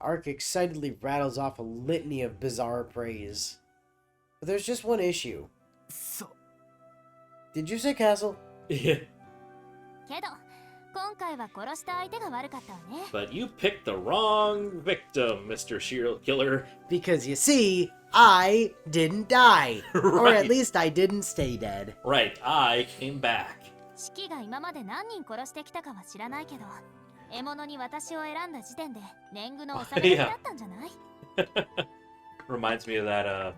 Ark excitedly rattles off a litany of bizarre praise. But there's just one issue. Did you say castle? Yeah. けど今回は殺した相手が悪かったわね。 But you picked the wrong victim, Mr. Serial Killer. Because you see, I didn't die. Or at Right. least I didn't stay dead. Right, I came back. シキが今まで何人殺してきたかは知らないけど、獲物に私を選んだ時点で年貢の納めだったんじゃない？ Reminds me of that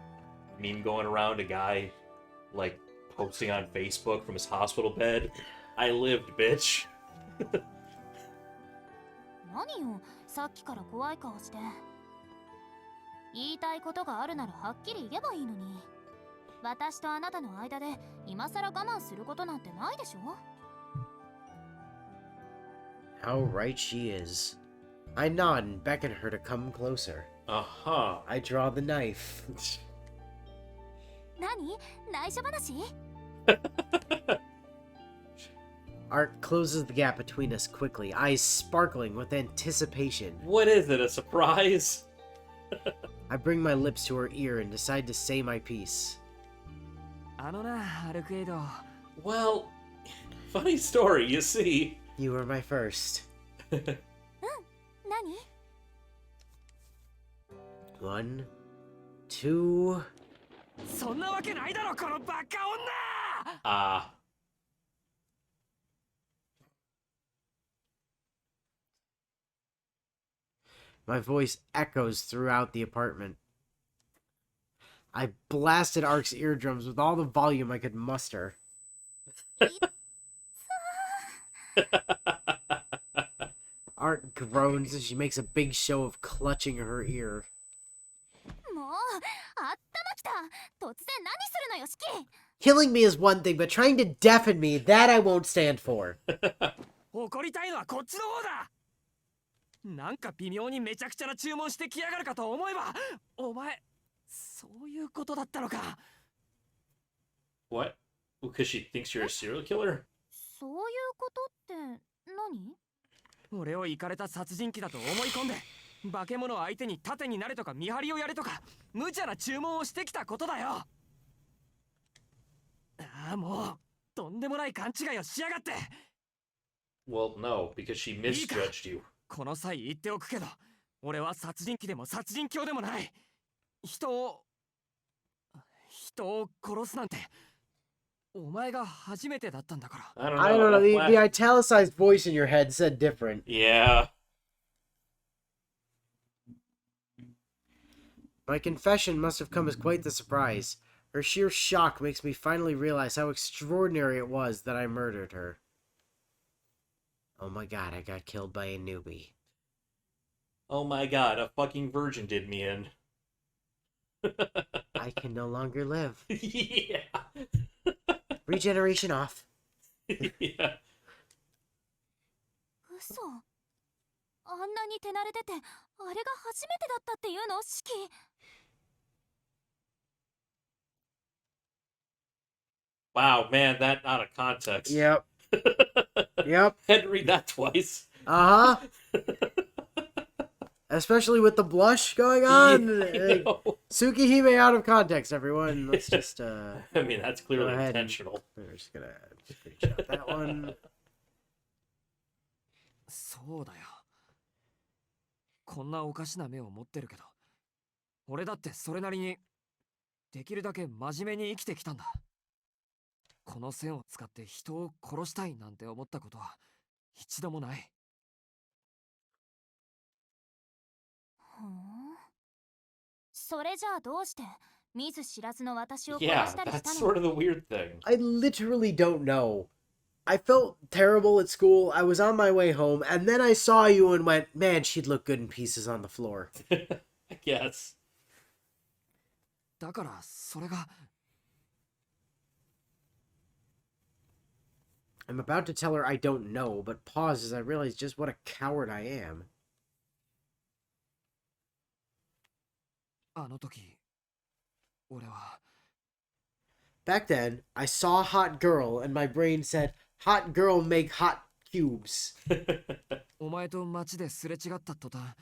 meme going around, a guy like posting on Facebook from his hospital bed. I lived, bitch. 何よ、さっきから怖い顔して。言いたいことがあるならはっきり言えばいいのに。私とあなたの間で今さら我慢することなんてないでしょ？ How right she is. I nod and beckon her to come closer. Uh-huh. I draw the knife. 何？内緒話？ Art closes the gap between us quickly, eyes sparkling with anticipation. What is it, a surprise? I bring my lips to her ear and decide to say my piece. Well, funny story, you see. You were my first. 何？ 1, 2... そんなわけないだろこのバカ女。 Ah. My voice echoes throughout the apartment. I blasted Ark's eardrums with all the volume I could muster. Ark groans as she makes a big show of clutching her ear. もう、頭きた。突然何するのよ、シキ。 Killing me is one thing, but trying to deafen me, that I won't stand for. 怒りたいのはこっちの方だ。なんか微妙にめちゃくちゃな注文してきやがるかと思えば、お前そういうことだったのか。 What? Because she thinks you're a serial killer? そういうことって何？俺をイカれた殺人鬼だと思い込んで、化け物相手に盾になれとか見張りをやれとか無茶な注文をしてきたことだよ。ああ、もうとんでもない勘違いをしやがって。 Well, no, because she misjudged you. この際言っておくけど、俺は殺人鬼でも殺人狂でもない。人を殺すなんてお前が初めてだったんだから。 I I don't know, know. the italicized voice in your head said different. Yeah. My confession must have come as quite the surprise. Her sheer shock makes me finally realize how extraordinary it was that I murdered her. Oh my god, I got killed by a newbie. Oh my god, a fucking virgin did me in. I can no longer live. Yeah. Regeneration off. Yeah. 嘘。あんなに手慣れてて、あれが初めてだったっていうの、シキ。 Wow, man, that out of context. Yep. Yep. Had to read that twice. Uh-huh. Especially with the blush going on. Yeah, Tsukihime out of context, everyone. Let's just, I mean, that's go clearly ahead and- intentional. we're just gonna screenshot that one. そうだよ。こんなおかしな目を持ってるけど、俺だってそれなりにできるだけ真面目に生きてきたんだ。この線を使って人を殺したいなんて思ったことは一度もない。ふん。それじゃあどうして見ず知らずの私を殺 Yeah, したりした that's の？ sort of the weird thing. I literally don't know. I felt terrible at school. I was on my way home, and then I saw you and went, man, she'd look good in pieces on the floor. I guess. だからそれが I'm about to tell her I don't know, but pause as I realize just what a coward I am. あの時俺は Back then, I saw a hot girl, and my brain said, hot girl make hot cubes. お前と街ですれ違った途端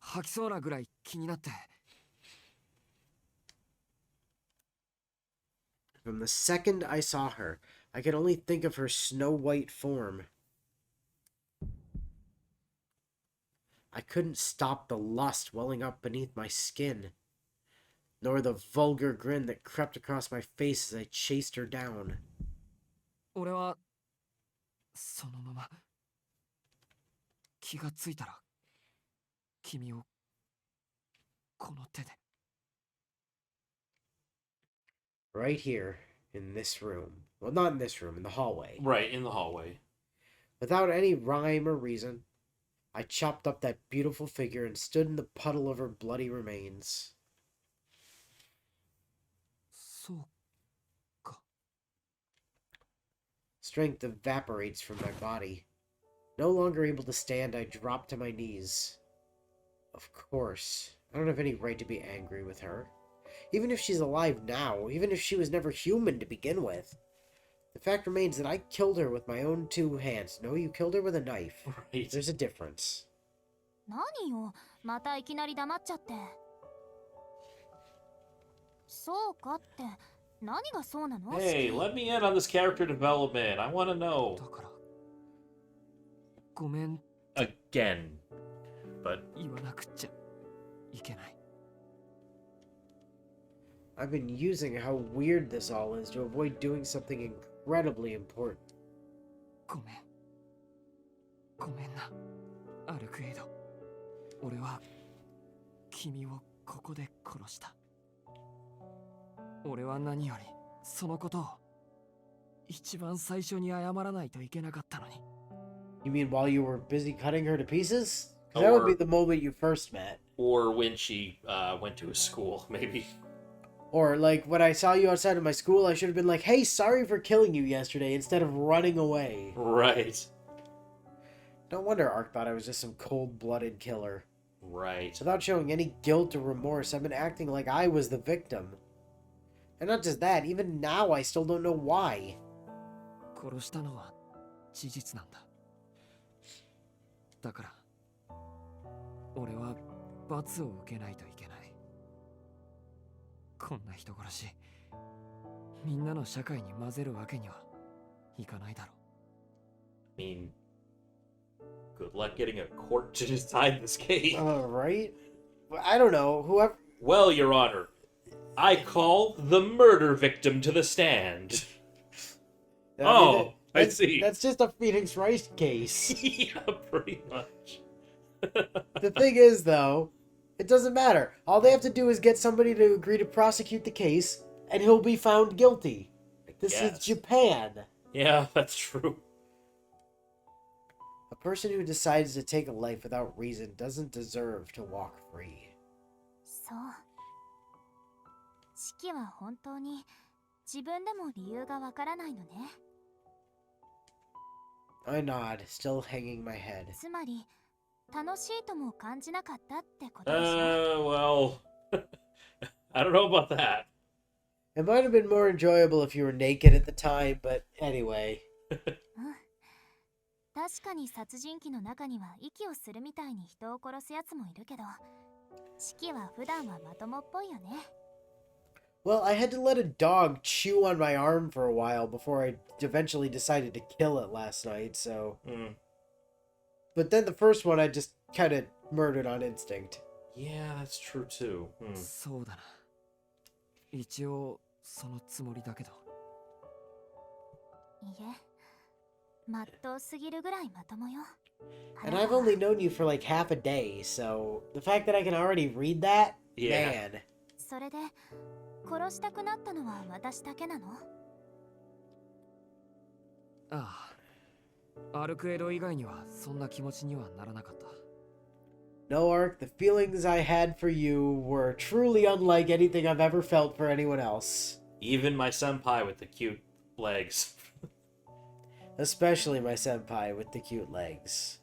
吐きそうなぐらい気になって。 From the second I saw her, I could only think of her snow white form. I couldn't stop the lust welling up beneath my skin, nor the vulgar grin that crept across my face as I chased her down. 俺はそのまま気がついたら君をこの手で。 Right here, in this room. Well, not in this room, in the hallway. Right, in the hallway. Without any rhyme or reason, I chopped up that beautiful figure and stood in the puddle of her bloody remains. そうか。 Strength evaporates from my body. No longer able to stand, I drop to my knees. Of course, I don't have any right to be angry with her. Even if she's alive now, even if she was never human to begin with. The fact remains that I killed her with my own 2 hands. No, you killed her with a knife. Right. There's a difference. 何よ、またいきなり黙っちゃって。そうかって、何がそうなの？ Hey, let me in on this character development. I want to know. だからごめん Again. But 言わなくちゃいけない。 I've been using how weird this all is to avoid doing something incredibly important. ごめん。ごめんな、アルクエイド。俺は君をここで殺した。俺は何よりそのことを一番最初に謝らないといけなかったのに。 You mean while you were busy cutting her to pieces? 'Cause that would be the moment you first met. or when she went to a school, maybe. Or, like, when I saw you outside of my school, I should have been like, hey, sorry for killing you yesterday, instead of running away. Right. No wonder Ark thought I was just some cold-blooded killer. Right. Without showing any guilt or remorse, I've been acting like I was the victim. And not just that, even now I still don't know why. 殺したのは事実なんだ。だから俺は罰を受けないといけない。こんな人殺し、みんなの社会に混ぜるわけにはいかないだろう。 I mean, good luck getting a court to decide this case. Right? I don't know, whoever... Well, Your Honor, I call the murder victim to the stand. I see. That's just a Phoenix Wright case. Yeah, pretty much. The thing is, though, it doesn't matter. All they have to do is get somebody to agree to prosecute the case, and he'll be found guilty. This is Japan. Yeah, that's true. A person who decides to take a life without reason doesn't deserve to walk free. そう。四季は本当に自分でも理由がわからないのね。 I nod, still hanging my head. つまり楽しいとも感じなかったってことでしょ。Well, I don't know about that. It might have been more enjoyable if you were naked at the time, but anyway. うん。確かに殺人鬼の中には息をするみたいに人を殺すやつもいるけど、四季は普段はまともっぽいよね。 Well, I had to let a dog chew on my arm for a while before I eventually decided to kill it last night, so... But then the first one I just kind of murdered on instinct. Yeah, that's true too. そうだな。一応そのつもりだけど。いえ、まっとうすぎるぐらいまともよ。 And I've only known you for like half a day, so the fact that I can already read that? Yeah. Man. それで殺したくなったのは私だけなの？ああ。アルクエド以外にはそんな気持ちにはならなかった。 No, Ark, the feelings I had for you were truly unlike anything I've ever felt for anyone else. Even my senpai with the cute legs. Especially my senpai with the cute legs.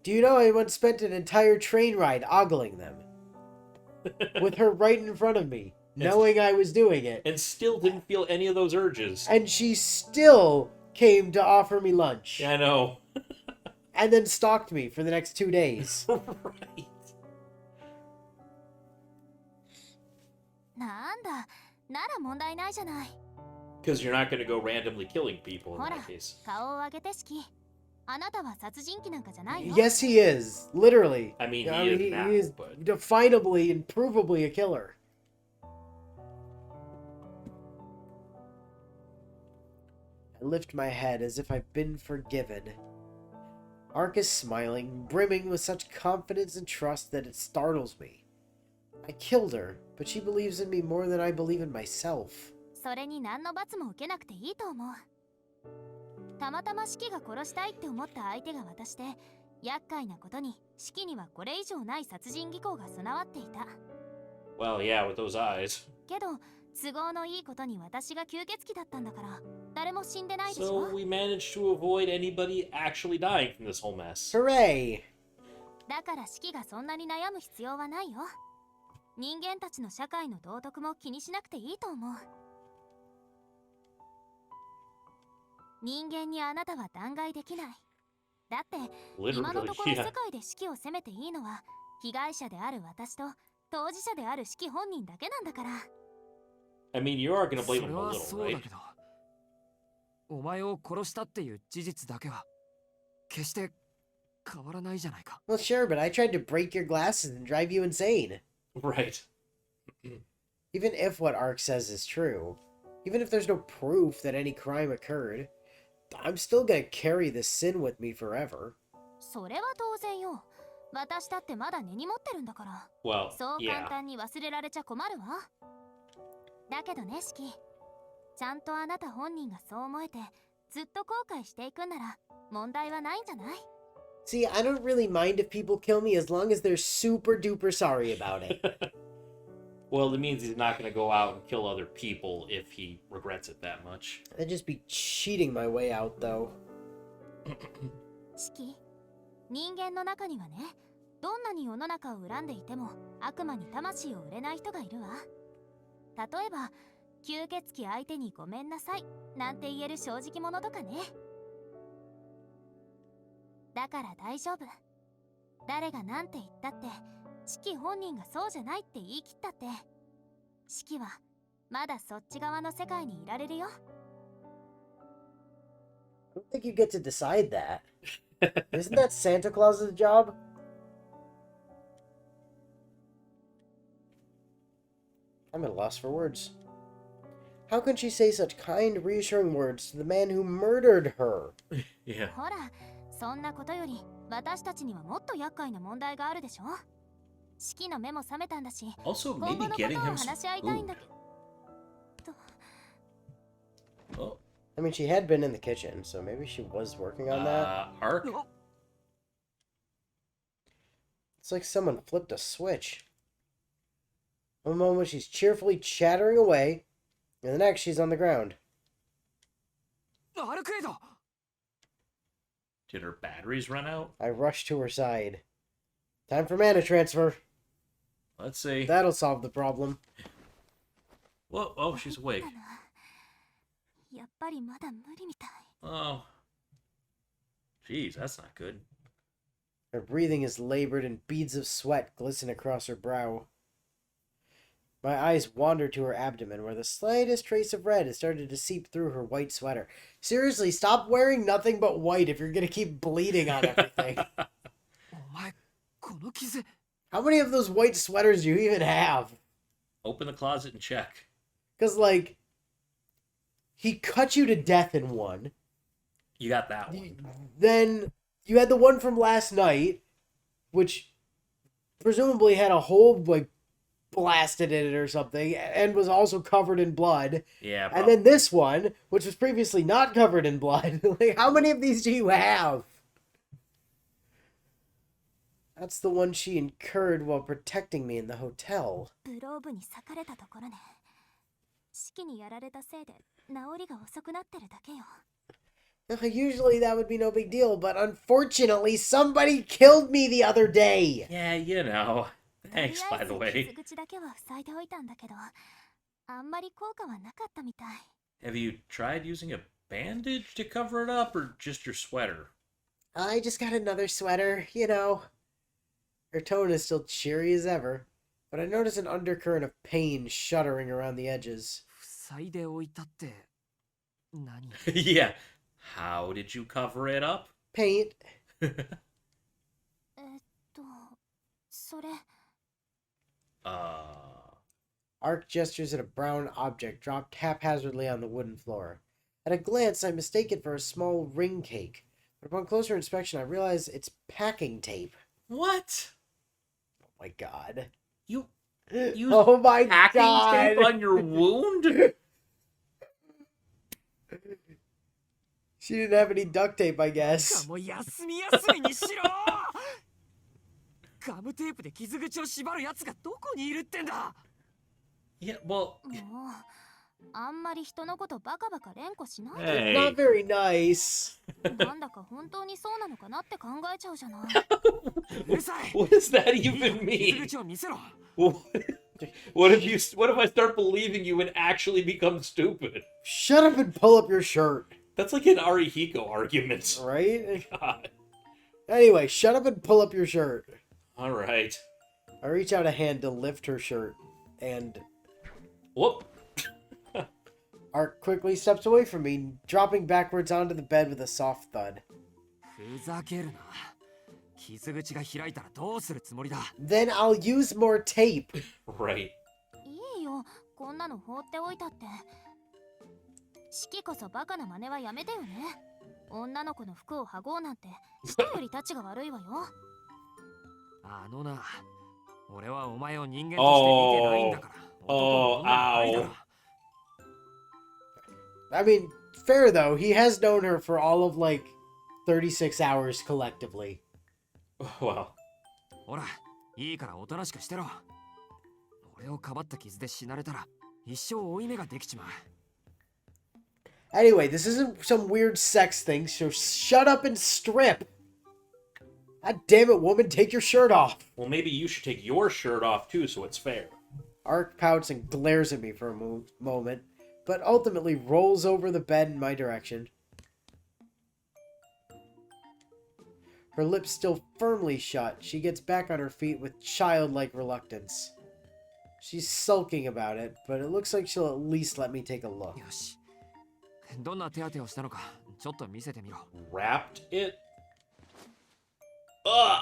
Do you know I once spent an entire train ride ogling them? With her right in front of me, knowing I was doing it. And still didn't feel any of those urges. And she still came to offer me lunch. Yeah, I know. And then stalked me for the next 2 days. Right. なんだ、なら問題ないじゃない。 Because you're not going to go randomly killing people in ほら that case. 顔を上げて式。あなたは殺人鬼なんかじゃないよ。 Yes, he is. Literally. I mean, I he mean, is now, he is but... definably and provably a killer. I lift my head as if I've been forgiven. Ark is smiling, brimming with such confidence and trust that it startles me. I killed her, but she believes in me more than I believe in myself. それに何の罰も受けなくていいと思う。たまたま式が殺したいって思った相手が私で、厄介なことに式にはこれ以上ない殺人技巧が備わっていた。 Well, yeah, with those eyes. けど都合のいいことに私が吸血鬼だったんだから誰も死んでないでしょ。 So we managed to avoid anybody actually dying from this whole mess. Hooray! だから式がそんなに悩む必要はないよ。人間たちの社会の道徳も気にしなくていいと思う。人間にあなたは弾劾できない。だって今のところ Literally, 世 yeah. 界で式を責めていいのは被害者である私と当事者である式本人だけなんだから。 I mean, you are going to そ blame れ him a は little, そうだ right? けど、お前を殺したっていう事実だけは決して変わらないじゃないか。 Well, sure, but I tried to break your glasses and drive you insane. Right. Even if what Ark says is true, even if there's no proof that any crime occurred, I'm still gonna carry this sin with me forever. それは当然よ。私だってまだ根に持ってるんだから。 Well, そう簡 yeah. 単に忘れられちゃ困るわ。だけどね、式。ちゃんとあなた本人がそう思えて、ずっと後悔していくんなら、問題はないんじゃない？ See, I don't really mind if people kill me as long as they're super duper sorry about it. Well, it means he's not going to go out and kill other people if he regrets it that much. I'd just be cheating my way out, though. 式。人間の中にはね、どんなに世の中を恨んでいても、悪魔に魂を売れない人がいるわ。例えば、吸血鬼相手にごめんなさい、なんて言える正直者とかね。だから大丈夫。誰がなんて言ったって、式本人がそうじゃないって言い切ったって、式はまだそっち側の世界にいられるよ。 I don't think you get to decide that. Isn't that Santa Claus's job? I'm at a loss for words. How can she say such kind, reassuring words to the man who murdered her? Yeah. ほら、そんなことより私たちにはもっと厄介な問題があるでしょ。式の目も覚めたんだし、 Also, 今 maybe 後のこと getting を him 話 some し合いたいんだ food. けど。 Oh, I mean, she had been in the kitchen, so maybe she was working on that. Ark? It's like someone flipped a switch. One moment she's cheerfully chattering away, and the next she's on the ground. アルクレイド Did her batteries run out? I rush to her side. Time for mana transfer. Let's see. That'll solve the problem. Whoa, oh, she's awake. やっぱりまだ無理みたい。 Oh. Jeez, that's not good. Her breathing is labored and beads of sweat glisten across her brow. My eyes wander to her abdomen, where the slightest trace of red has started to seep through her white sweater. Seriously, stop wearing nothing but white if you're gonna keep bleeding on everything. お前この傷 How many of those white sweaters do you even have? Open the closet and check. Because, like, he cut you to death in one. You got that one. Then you had the one from last night, which presumably had a hole, like, blasted in it or something, and was also covered in blood. Yeah, And then this one, which was previously not covered in blood. Like, how many of these do you have? That's the one she incurred while protecting me in the hotel. ブローブに裂かれたところね。式にやられたせいで治りが遅くなってるだけよ。 Usually that would be no big deal, but unfortunately somebody killed me the other day. Yeah, you know. とり Thanks, あ by えず the way. 傷口だけは塞いでおいたんだけど、あんまり効果はなかったみたい。 Have you tried using a bandage to cover it up, or just your sweater? I just got another sweater, you know. Her tone is still cheery as ever. but I notice an undercurrent of pain shuddering around the edges. 塞いでおいたって何？ Yeah. How did you cover it up? Paint. とそれ Ark gestures at a brown object dropped haphazardly on the wooden floor. At a glance, I mistake it for a small ring cake, but upon closer inspection, I realize it's packing tape. What? Oh my god. You Oh my packing god! tape on your wound? She didn't have any duct tape, I か guess. も休み休みにしろガムテープで傷口を縛るやつがどこにいるってんだ Yeah, well, もうあんまり人のことバカバカ連呼しないで hey. Not very nice. なんだか本当にそうなのかなって考えちゃうじゃない。うるさい What does that いい even 傷 mean? 口を見せろ What if I start believing you and actually become stupid? Shut up and pull up your shirt, That's like an Arihiko argument. right? God. Anyway, shut up and pull up your shirt. All right. I reach out a hand to lift her shirt, and Whoop. Ark quickly steps away from me, dropping backwards onto the bed with a soft thud. ふざけるな傷口が開いたらどうするつもりだ Then I'll use more tape. Right. いいよ、こんなの放っておいたって。シキこそバカな真似はやめてよね。女の子の服を剥ごうなんて人よりタチが悪いわよ。あのな俺はお前を人間として見てないんだから男も女もないだろ I mean, fair though, he has known her for all of like 36 hours collectively. Well. ほらいいからおとなしくしてろ俺をかばった傷で死なれたら一生負い目ができちまう Anyway, this isn't some weird sex thing, so shut up and strip. God damn it, woman, take your shirt off. Well, maybe you should take your shirt off too, so it's fair. Ark pouts and glares at me for a moment, but ultimately rolls over the bed in my direction. Her lips still firmly shut, she gets back on her feet with childlike reluctance. She's sulking about it, but it looks like she'll at least let me take a look. よしどんな手当てをしたのかちょっと見せてみろ Wrapped it? Ugh!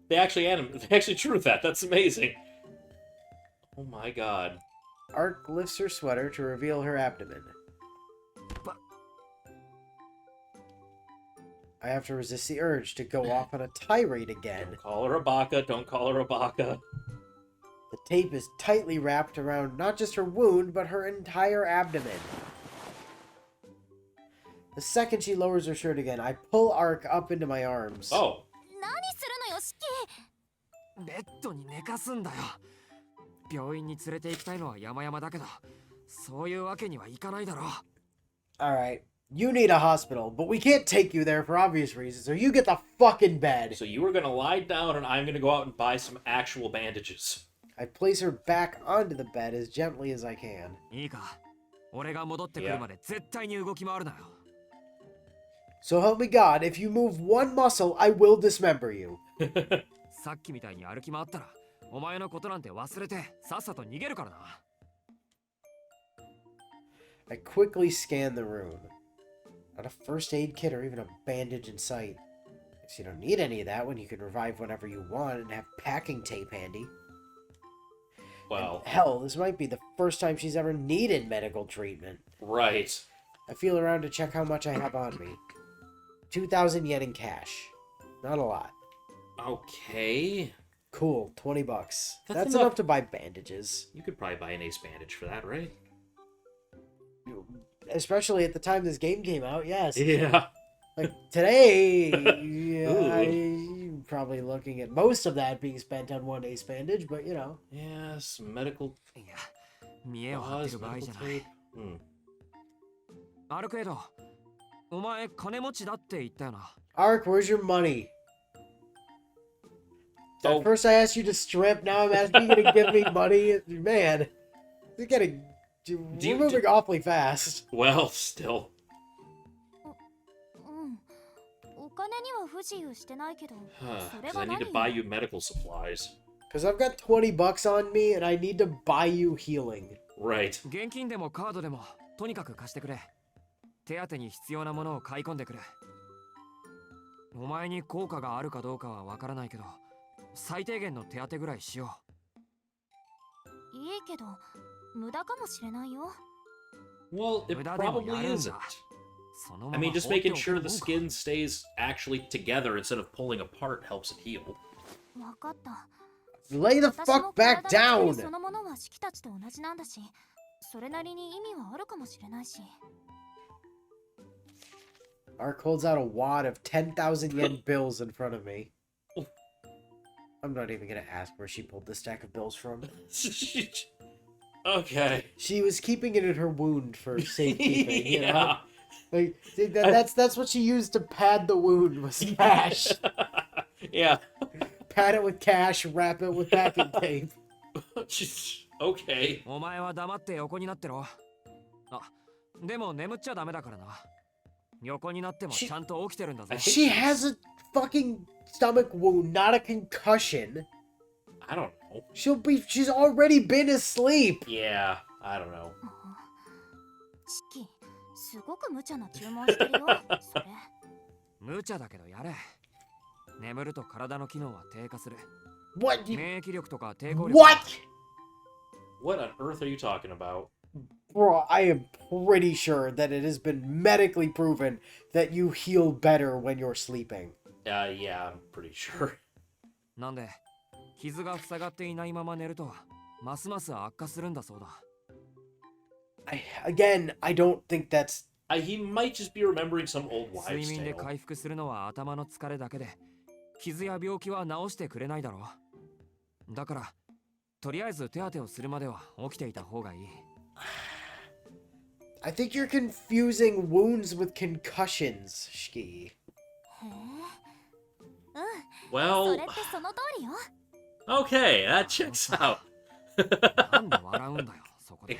They actually drew that. That's amazing. Oh my god. Ark lifts her sweater to reveal her abdomen. But- I have to resist the urge to go off on a tirade again. Don't call her a baka. Don't call her a baka. The tape is tightly wrapped around not just her wound, but her entire abdomen. The second she lowers her shirt again, I pull Ark up into my arms. Oh. 何するのよ、シキ。ベッドに寝かすんだよ病院に連れて行きたいのは山々だけどそういうわけにはいかないだろ Alright, you need a hospital, but we can't take you there for obvious reasons, so you get the fucking bed. So you were gonna lie down and I'm gonna go out and buy some actual bandages. I place her back onto the bed as gently as I can. いいか俺が戻ってくるまで絶対に動き回るなよ So help me God, if you move one muscle, I will dismember you. さっきみたいに歩き回ったらお前のことなんて忘れてさっさと逃げるからな I quickly scan the room. Not a first aid kit or even a bandage in sight. Guess you don't need any of that when you can revive whenever you want and have packing tape handy. Well, And hell, this might be the first time she's ever needed medical treatment. right. I feel around to check how much I have on me. 2,000 yen in cash. Not a lot. Okay. Cool, 20 bucks. That's That's enough. enough to buy bandages. You could probably buy an ace bandage for that, right? Especially at the time this game came out, yes. Yeah. Like, today, Ooh. I'm probably looking at most of that being spent on one ace bandage, but you know. Yes, medical いや見栄を張って gauze, る場合 medical じゃない tape. Hmm. アルクエドお前金持ちだって言ったよな Ark, where's your money? At Oh. first I asked you to strip, now I'm asking you to give me money. Man, you're getting... We're moving awfully fast. Well, still. うん。お金には不自由してないけど、それ Because が I need 何 to buy you medical supplies. Because I've got 20 bucks on me and I need to buy you healing. Right. 現金でもカードでもとにかく貸してくれ。手当に必要なものを買い込んでくれ。お前に効果があるかどうかはわからないけど、最低限の手当ぐらいしよいいけど、無駄かもしれないよ。Well, it 無駄でも probably やるん isn't. だ。その I まま mean, just 放って making おく sure もん the か。 skin stays actually together instead of pulling apart helps it heal. わかった。 Lay the 私も fuck back 体の作り down! そのものはシキたちと同じなんだし、それなりに意味はあるかもしれないし。Ark holds out a wad of 10,000 yen bills in front of me. I'm not even gonna ask where she pulled this stack of bills from. Okay. She was keeping it in her wound for safekeeping, you know? Yeah. Like, see, that's what she used to pad the wound, was cash. Yeah. Pad it with cash, wrap it with packing tape. Okay. お前は黙って横になってろ。あ、でも眠っちゃダメだからな。横になってもちゃんと起きてるんだぜ。 She has a fucking stomach wound, not a concussion. I don't know. She's already been asleep. Yeah, I don't know. チキ、すごく無茶な注文してるよ。それ。無茶だけどやれ。眠ると体の機能は低下する。 What? 免疫力とか抵抗力。 What? What on earth are you talking about? Bro, I am pretty sure that it has been medically proven that you heal better when you're sleeping. Yeah, I'm pretty sure. なんで、傷が塞がっていないまま寝ると、ますます悪化するんだそうだ。Again, I don't think that's... He might just be remembering some old 睡 wives' 眠で tale. 回復するのは頭の疲れだけで、傷や病気は治してくれないだろう。だから、とりあえず手当てをするまでは起きていた方がいい。I think you're confusing wounds with concussions, Shiki. へえ。うん。そ Well, れってその通りよ。 okay, that checks out. なんで笑うんだよ、そこで。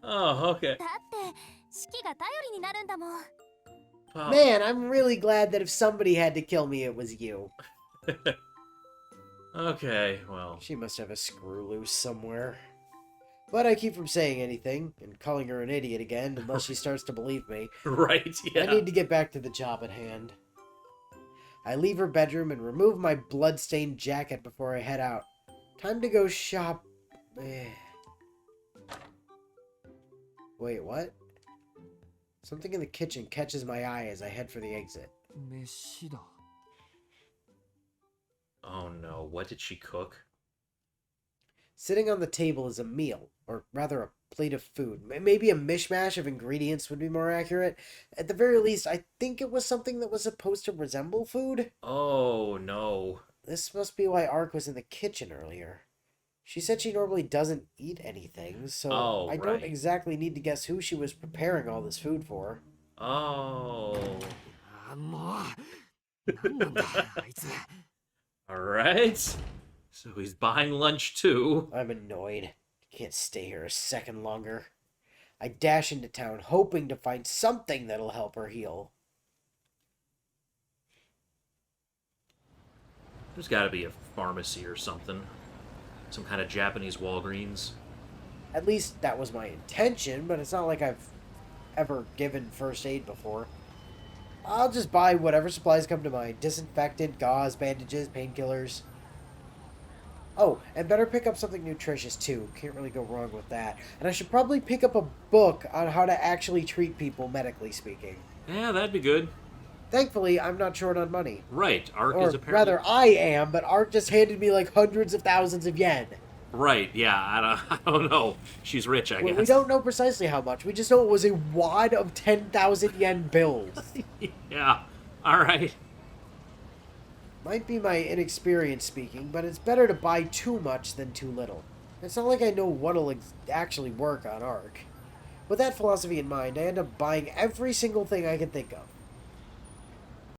Oh, okay. だって、シキが頼りになるんだもん。Well, Man, I'm really glad that if somebody had to kill me, it was you. okay, well. She must have a screw loose somewhere. But I keep from saying anything and calling her an idiot again unless she starts to believe me. Right, I yeah. need to get back to the job at hand. I leave her bedroom and remove my blood-stained jacket before I head out. Time to go shop... Wait, what? Something in the kitchen catches my eye as I head for the exit. 飯だ。 Oh no, what did she cook? Sitting on the table is a meal, or rather a plate of food. Maybe a mishmash of ingredients would be more accurate. At the very least, I think it was something that was supposed to resemble food. Oh no. This must be why Ark was in the kitchen earlier. She said she normally doesn't eat anything, so Oh, I don't right. exactly need to guess who she was preparing all this food for. Oh. あ、もう。なんなんだ、あいつ。 Alright. So he's buying lunch too. I'm annoyed. Can't stay here a second longer. I dash into town, hoping to find something that'll help her heal. There's gotta be a pharmacy or something. Some kind of Japanese Walgreens. At least that was my intention, but it's not like I've ever given first aid before. I'll just buy whatever supplies come to mind. Disinfectant, gauze, bandages, painkillers. Oh, and better pick up something nutritious too. Can't really go wrong with that. And I should probably pick up a book on how to actually treat people, medically speaking. Yeah, that'd be good. Thankfully, I'm not short on money. Right, Ark Or is apparently... rather, I am, but Ark just handed me like hundreds of thousands of yen. Right, yeah, I don't know. She's rich, I guess. We don't know precisely how much. We just know it was a wad of 10,000 yen bills. Yeah, alright. Might be my inexperience speaking, but it's better to buy too much than too little. It's not like I know what'll actually work on Ark. With that philosophy in mind, I end up buying every single thing I can think of.